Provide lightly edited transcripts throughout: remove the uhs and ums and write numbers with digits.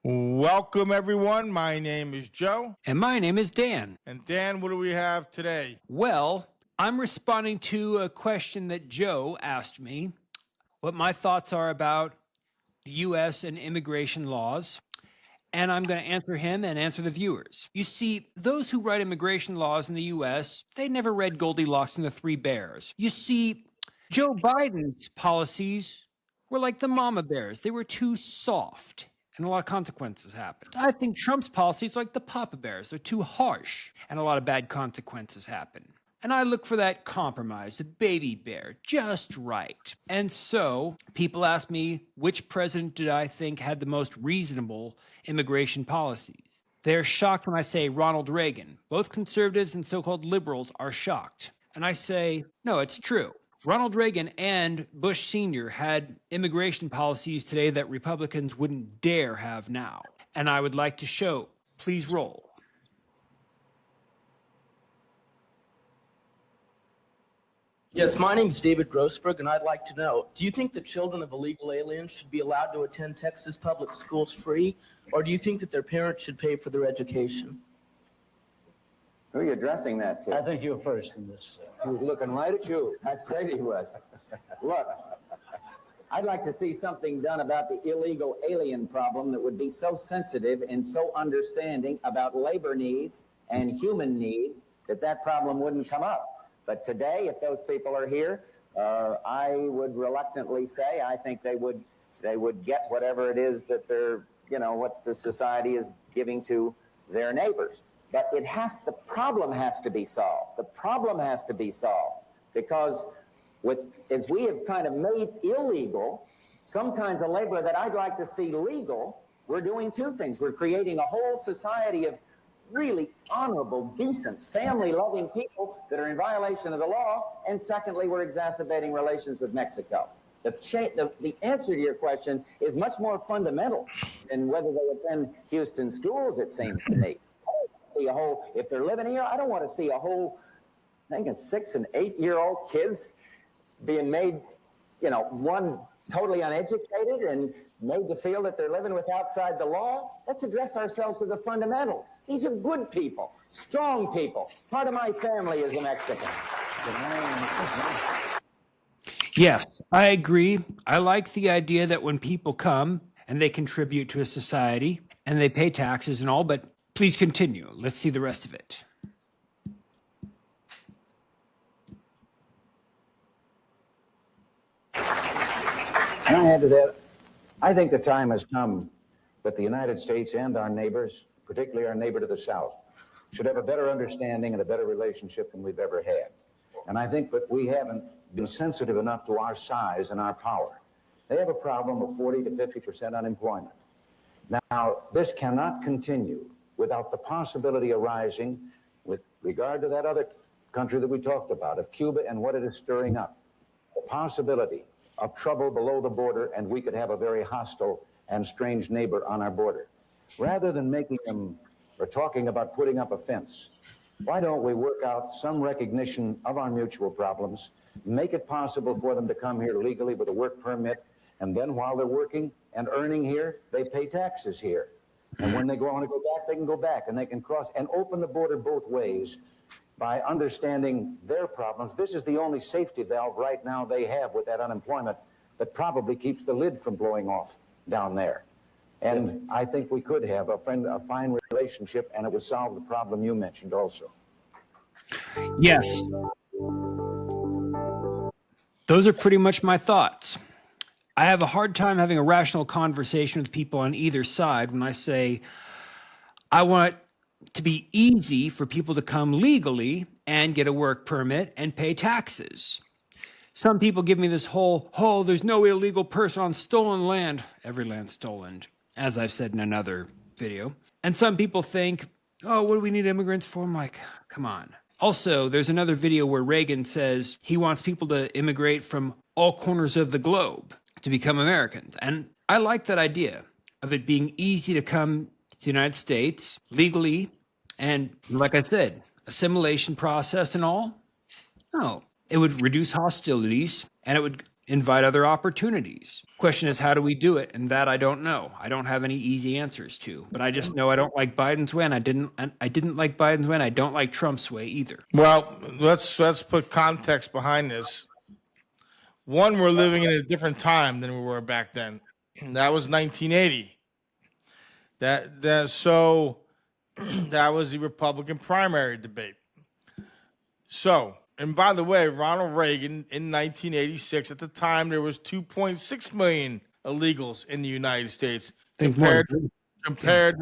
Welcome, everyone. My name is Joe. And my name is Dan. And Dan, what do we have today? Well, I'm responding to a question that Joe asked me, what my thoughts are about the U.S. and immigration laws. And I'm going to answer him and answer the viewers. You see, those who write immigration laws in the U.S., they never read Goldilocks and the Three Bears. You see, Joe Biden's policies were like the mama bears. They were too soft, and a lot of consequences happened. I think Trump's policies are like the papa bears. They're too harsh, and a lot of bad consequences happen. And I look for that compromise, the baby bear, just right. And so people ask me, which president did I think had the most reasonable immigration policies? They're shocked when I say Ronald Reagan. Both conservatives and so-called liberals are shocked. And I say, no, it's true. Ronald Reagan and Bush Sr. had immigration policies today that Republicans wouldn't dare have now. And I would like to show. Please roll. Yes, my name is David Grossberg, and I'd like to know, do you think the children of illegal aliens should be allowed to attend Texas public schools free, or do you think that their parents should pay for their education? Who are you addressing that to? I think you're first in this. He was looking right at you. I'd say he was. Look, I'd like to see something done about the illegal alien problem that would be so sensitive and so understanding about labor needs and human needs that problem wouldn't come up. But today, if those people are here, I would reluctantly say I think they would get whatever it is that they're, what the society is giving to their neighbors. But the problem has to be solved. The problem has to be solved because as we have kind of made illegal some kinds of labor that I'd like to see legal, we're doing two things. We're creating a whole society of really honorable, decent, family-loving people that are in violation of the law. And secondly, we're exacerbating relations with Mexico. The answer to your question is much more fundamental than whether they attend Houston schools, it seems to me. If they're living here, I don't want to see a whole, I think it's 6 and 8 year old kids being made, one totally uneducated and made to feel that they're living with outside the law. Let's address ourselves to the fundamentals. These are good people, strong people. Part of my family is a Mexican. Yes, I agree. I like the idea that when people come and they contribute to a society and they pay taxes and all, but please continue. Let's see the rest of it. Can I add to that? I think the time has come that the United States and our neighbors, particularly our neighbor to the south, should have a better understanding and a better relationship than we've ever had. And I think that we haven't been sensitive enough to our size and our power. They have a problem of 40 to 50% unemployment. Now, this cannot continue without the possibility arising with regard to that other country that we talked about, of Cuba and what it is stirring up, the possibility of trouble below the border, and we could have a very hostile and strange neighbor on our border. Rather than making them or talking about putting up a fence, why don't we work out some recognition of our mutual problems, make it possible for them to come here legally with a work permit, and then while they're working and earning here, they pay taxes here. And when they want to go back, they can go back and they can cross and open the border both ways by understanding their problems. This is the only safety valve right now they have with that unemployment that probably keeps the lid from blowing off down there. And I think we could have a fine relationship, and it would solve the problem you mentioned also. Yes. Those are pretty much my thoughts. I have a hard time having a rational conversation with people on either side when I say I want it to be easy for people to come legally and get a work permit and pay taxes. Some people give me this whole, there's no illegal person on stolen land. Every land's stolen, as I've said in another video. And some people think, what do we need immigrants for? I'm like, come on. Also, there's another video where Reagan says he wants people to immigrate from all corners of the globe to become Americans. And I like that idea of it being easy to come to the United States legally and, like I said, assimilation process and all. No, it would reduce hostilities and it would invite other opportunities. Question is, how do we do it? And that I don't know. I don't have any easy answers to, but I just know I don't like Biden's way, and I didn't like Biden's way, and I don't like Trump's way either. Well, let's put context behind this. One, we're living in a different time than we were back then. That was 1980. So that was the Republican primary debate. So, and by the way, Ronald Reagan in 1986, at the time, there was 2.6 million illegals in the United States compared to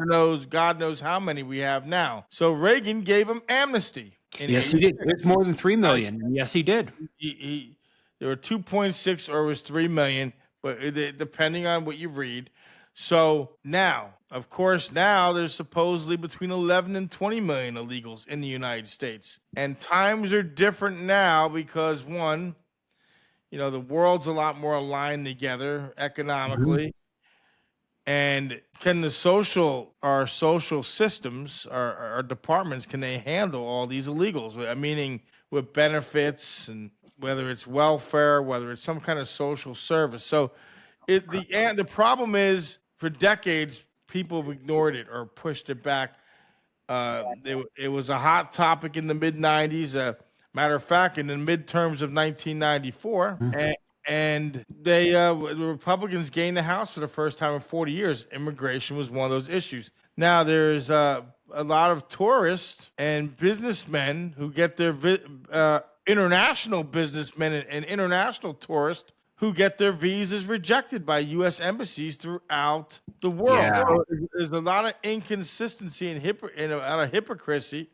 those, God knows how many we have now. So Reagan gave him amnesty. Yes, he did. It's more than 3 million. Yes, he did. There were 2.6 or it was 3 million, but depending on what you read. So now, of course, now there's supposedly between 11 and 20 million illegals in the United States. And times are different now because, one, the world's a lot more aligned together economically. And can our social systems, our departments, can they handle all these illegals? Meaning with benefits and whether it's welfare, whether it's some kind of social service. So the problem is, for decades, people have ignored it or pushed it back. It was a hot topic in the mid-'90s. Matter of fact, in the midterms of 1994, and the Republicans gained the House for the first time in 40 years. Immigration was one of those issues. Now there's a lot of tourists and businessmen who get their international businessmen and international tourists who get their visas rejected by U.S. embassies throughout the world. Yeah. So there's a lot of inconsistency and a lot of hypocrisy.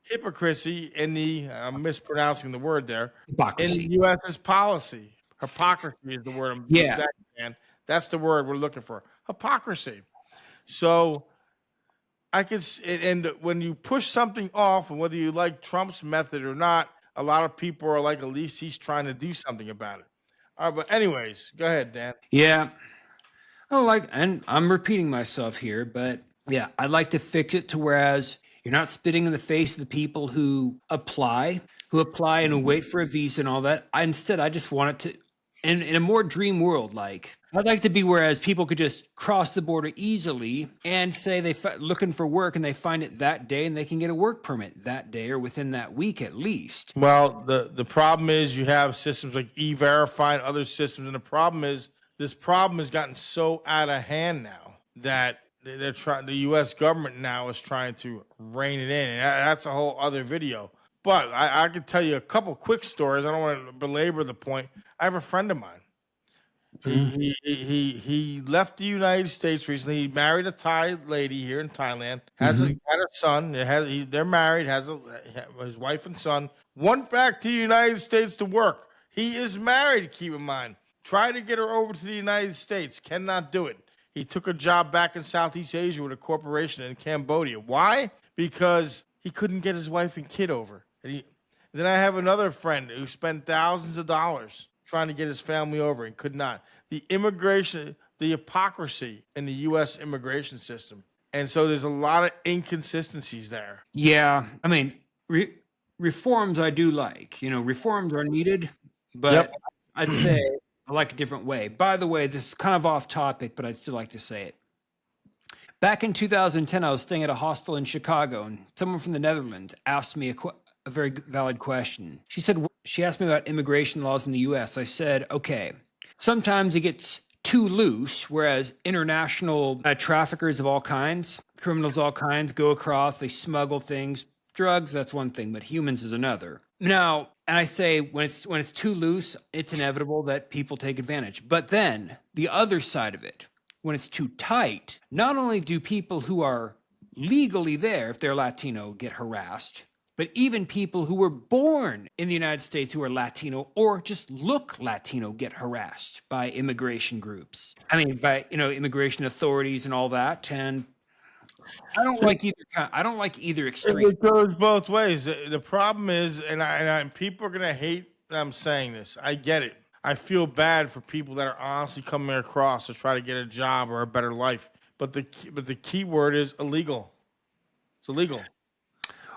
Hypocrisy in the, I'm mispronouncing the word there, Hypocrisy. in the U.S.'s policy. Hypocrisy is the word. That's the word we're looking for. Hypocrisy. So and when you push something off, and whether you like Trump's method or not, a lot of people are like, at least he's trying to do something about it. All right, but anyways, go ahead, Dan. Yeah. And I'm repeating myself here, but yeah, I'd like to fix it to whereas you're not spitting in the face of the people who apply and wait for a visa and all that. I just want it to, in a more dream world, I'd like to be whereas people could just cross the border easily and say looking for work and they find it that day and they can get a work permit that day or within that week at least. Well, the problem is you have systems like E-Verify and other systems, and the problem is this problem has gotten so out of hand now that the U.S. government now is trying to rein it in, and that's a whole other video. But I can tell you a couple quick stories. I don't want to belabor the point. I have a friend of mine. He left the United States recently. He married a Thai lady here in Thailand. Had a son. They're married. Has his wife and son. Went back to the United States to work. He is married. Keep in mind. Try to get her over to the United States. Cannot do it. He took a job back in Southeast Asia with a corporation in Cambodia. Why? Because he couldn't get his wife and kid over. Then I have another friend who spent thousands of dollars trying to get his family over and could not. The hypocrisy in the U.S. immigration system. And so there's a lot of inconsistencies there. Yeah. I mean, reforms I do like. Reforms are needed, but I'd say I like a different way. By the way, this is kind of off topic, but I'd still like to say it. Back in 2010, I was staying at a hostel in Chicago, and someone from the Netherlands asked me a very valid question. She asked me about immigration laws in the U.S. I said, okay, sometimes it gets too loose, whereas international traffickers of all kinds, criminals of all kinds, go across, they smuggle things. Drugs, that's one thing, but humans is another. Now, and I say when it's too loose, it's inevitable that people take advantage. But then the other side of it, when it's too tight, not only do people who are legally there, if they're Latino, get harassed, but even people who were born in the United States who are Latino or just look Latino get harassed by immigration groups. I mean, by immigration authorities and all that. And I don't like either extreme. It goes both ways. The problem is, and people are gonna hate that I'm saying this. I get it. I feel bad for people that are honestly coming across to try to get a job or a better life. But the key word is illegal. It's illegal.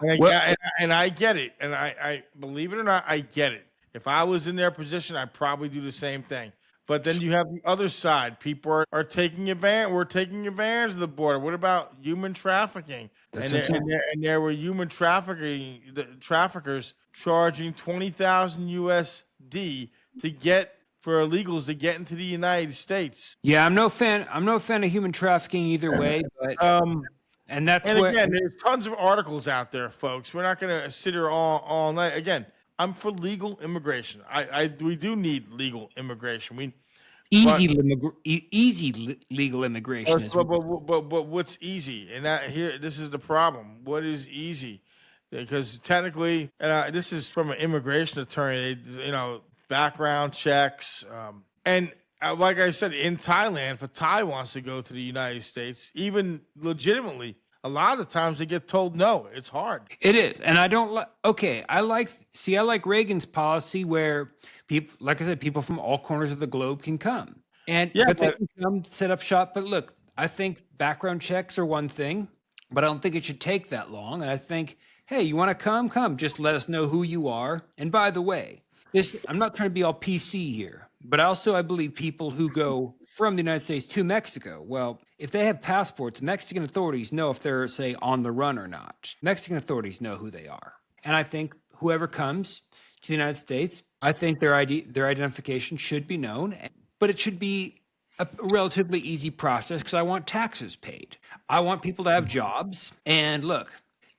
And I get it. And I believe it or not, I get it. If I was in their position, I'd probably do the same thing. But then you have the other side. People are taking advantage. We're taking advantage of the border. What about human trafficking? That's And what I'm saying. there were human traffickers charging 20,000 USD for illegals to get into the United States. Yeah, I'm no fan of human trafficking either way, but and that's And what again, there's tons of articles out there, folks. We're not going to sit here all night. Again, I'm for legal immigration. We do need legal immigration. easy legal immigration is But what's easy? And this is the problem. What is easy? Because technically, and this is from an immigration attorney. Background checks, and like I said, in Thailand, if a Thai wants to go to the United States, even legitimately, a lot of the times they get told no. It's hard. It is, and I don't like. Okay, I like Reagan's policy where people, like I said, people from all corners of the globe can come, and Yeah, but they can come set up shop. But look, I think background checks are one thing, but I don't think it should take that long. And I think, hey, you want to come? Come, just let us know who you are. And by the way, I'm not trying to be all PC here, but also I believe people who go from the United States to Mexico, well, if they have passports, Mexican authorities know if they're, say, on the run or not. Mexican authorities know who they are. And I think whoever comes to the United States, I think their identification should be known, but it should be a relatively easy process because I want taxes paid. I want people to have jobs. And look,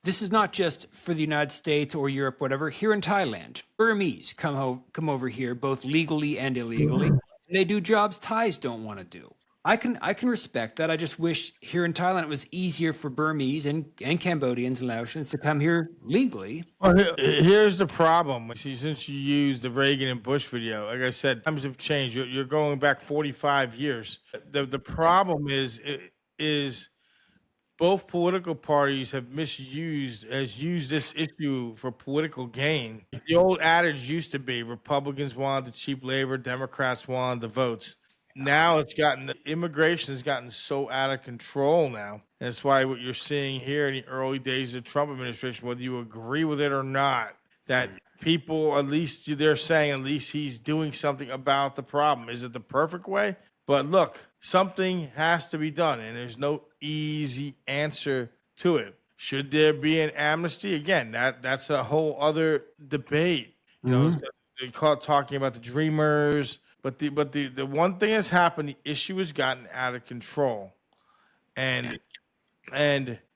this is not just for the United States or Europe, whatever. Here in Thailand, Burmese come over here, both legally and illegally. And they do jobs Thais don't want to do. I can respect that. I just wish here in Thailand it was easier for Burmese and Cambodians and Laotians to come here legally. Well, here's the problem. See, since you used the Reagan and Bush video, like I said, times have changed. You're going back 45 years. The problem is both political parties have used this issue for political gain. The old adage used to be Republicans wanted the cheap labor, Democrats wanted the votes. Now immigration has gotten so out of control now. And that's why what you're seeing here in the early days of the Trump administration, whether you agree with it or not, that people, at least they're saying, at least he's doing something about the problem. Is it the perfect way? But look, something has to be done, and there's no easy answer to it. Should there be an amnesty? Again, that's a whole other debate. They call it talking about the dreamers. But the one thing that's happened, the issue has gotten out of control. And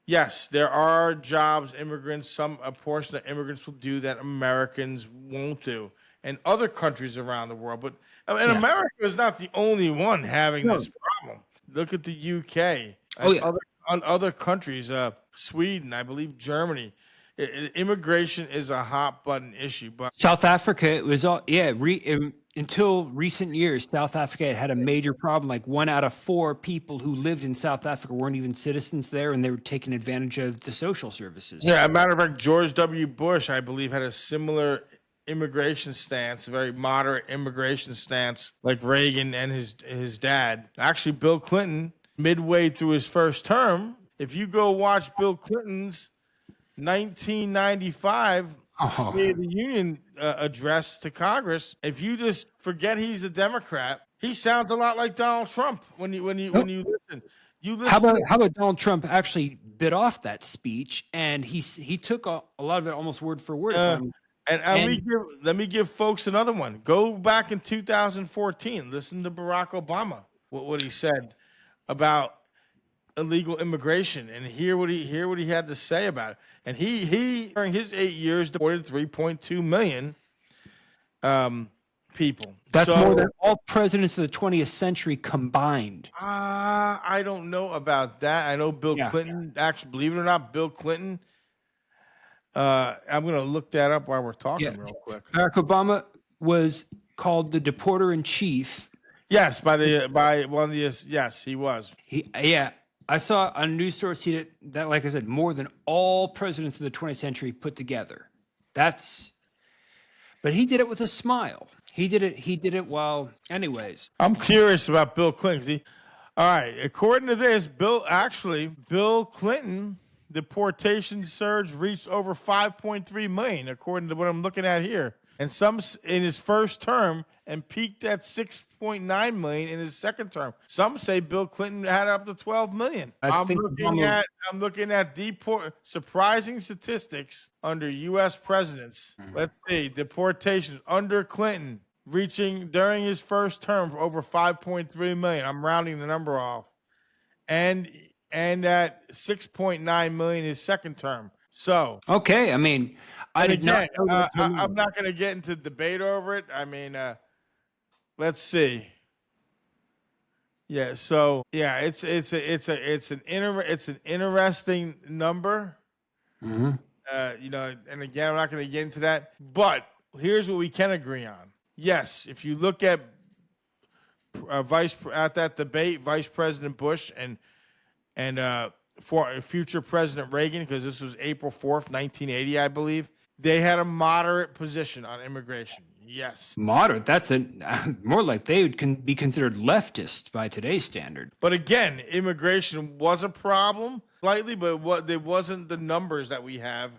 yes, there are jobs a portion of immigrants will do that Americans won't do, and other countries around the world. But America is not the only one having this problem. Look at the UK. Other countries, Sweden, I believe Germany. Immigration is a hot button issue. But South Africa, it was all until recent years, South Africa had a major problem. Like 1 out of 4 people who lived in South Africa weren't even citizens there, and they were taking advantage of the social services. Yeah, as a matter of fact, George W. Bush, I believe, had a similar immigration stance, a very moderate immigration stance, like Reagan and his dad. Actually, Bill Clinton, midway through his first term, if you go watch Bill Clinton's 1995 State of the Union address to Congress, if you just forget he's a Democrat, he sounds a lot like Donald Trump when you listen. How about Donald Trump actually bit off that speech, and he took a lot of it almost word for word from. And let me give folks another one. Go back in 2014. Listen to Barack Obama. What he said about illegal immigration, and hear what he had to say about it. And he during his 8 years deported 3.2 million people. That's more than all presidents of the 20th century combined. I don't know about that. I know Bill Clinton. Actually, believe it or not, Bill Clinton. I'm going to look that up while we're talking real quick. Barack Obama was called the deporter in chief. Yes, by one of the yes, he was. I saw a news source that, like I said, more than all presidents of the 20th century put together. But he did it with a smile. He did it while, anyways. I'm curious about Bill Clinton. All right, according to this, Bill Clinton deportation surge reached over 5.3 million, according to what I'm looking at here. and some in his first term, and peaked at 6.9 million in his second term. Some say Bill Clinton had up to 12 million. I'm looking at surprising statistics under U.S. presidents. Let's see, deportations under Clinton reaching during his first term for over 5.3 million. I'm rounding the number off, and at 6.9 million his second term. So okay, I mean, I did not. I'm not going to get into debate over it. I mean, let's see. Yeah, so yeah, it's an interesting number. You know, and again, I'm not going to get into that. But here's what we can agree on. Yes, if you look at that debate, Vice President Bush and for future President Reagan, because this was April 4th, 1980, I believe, they had a moderate position on immigration. Yes. Moderate. That's more like they would be considered leftist by today's standard. But again, immigration was a problem slightly, but there wasn't the numbers that we have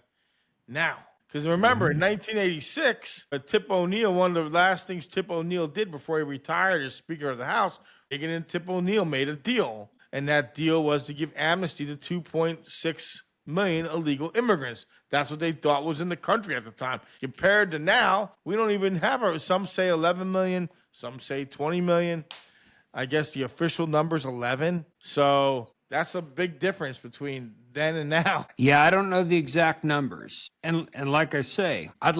now. Because remember, in 1986, Tip O'Neill, one of the last things Tip O'Neill did before he retired as Speaker of the House, Reagan and Tip O'Neill made a deal. And that deal was to give amnesty to 2.6 million illegal immigrants. That's what they thought was in the country at the time. Compared to now, we don't even have some say 11 million, some say 20 million. I guess the official number's 11. So that's a big difference between then and now. Yeah, I don't know the exact numbers. And like I say, I'd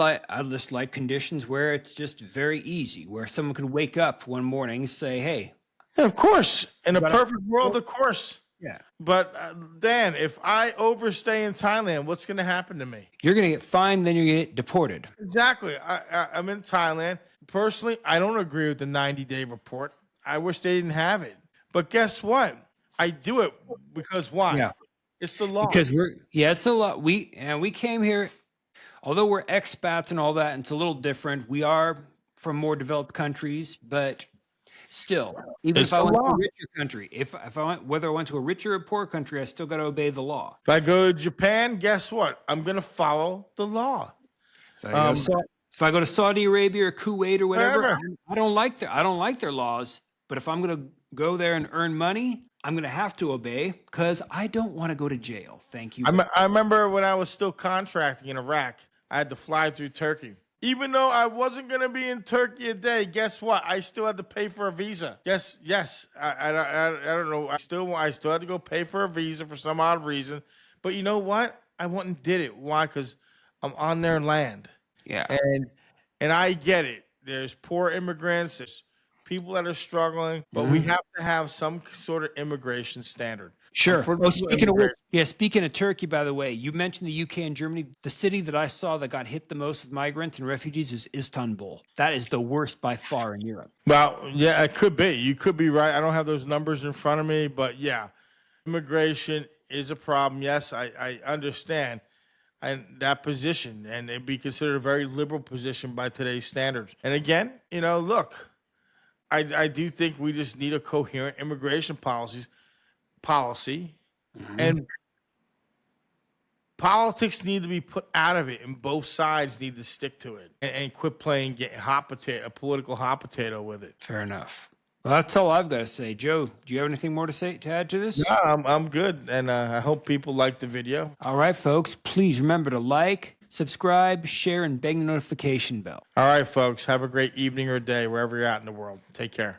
just like conditions where it's just very easy, where someone could wake up one morning and say, hey, yeah, of course. In a perfect world, of course. Yeah. But Dan, if I overstay in Thailand, what's going to happen to me? You're going to get fined, then you're going to get deported. Exactly. I'm in Thailand. Personally, I don't agree with the 90-day report. I wish they didn't have it. But guess what? I do it because why? Yeah. It's the law. Because it's the law. We came here, although we're expats and all that, and it's a little different. We are from more developed countries, but still, even if I went to a richer country, whether I went to a richer or poor country, I still got to obey the law. If I go to Japan, guess what? I'm going to follow the law. If I go to Saudi Arabia or Kuwait or whatever, I don't like their laws. But if I'm going to go there and earn money, I'm going to have to obey because I don't want to go to jail. Thank you. I remember when I was still contracting in Iraq, I had to fly through Turkey. Even though I wasn't going to be in Turkey a day, guess what? I still had to pay for a visa. Yes. I don't know. I still had to go pay for a visa for some odd reason. But you know what? I went and did it. Why? Because I'm on their land. Yeah. And I get it. There's poor immigrants. There's people that are struggling. But we have to have some sort of immigration standard. Sure. Speaking of Turkey, by the way, you mentioned the UK and Germany. The city that I saw that got hit the most with migrants and refugees is Istanbul. That is the worst by far in Europe. Well, yeah, it could be. You could be right. I don't have those numbers in front of me, but yeah, immigration is a problem. Yes, I understand that position, and it'd be considered a very liberal position by today's standards. And again, look, I do think we just need a coherent immigration policy. And politics need to be put out of it, and both sides need to stick to it and quit playing a political hot potato with it. Fair enough. Well, that's all I've got to say. Joe, do you have anything more to add to this? No, I'm good, and I hope people like the video. All right, folks, please remember to like, subscribe, share, and bang the notification bell. All right, folks, have a great evening or day wherever you're at in the world. Take care.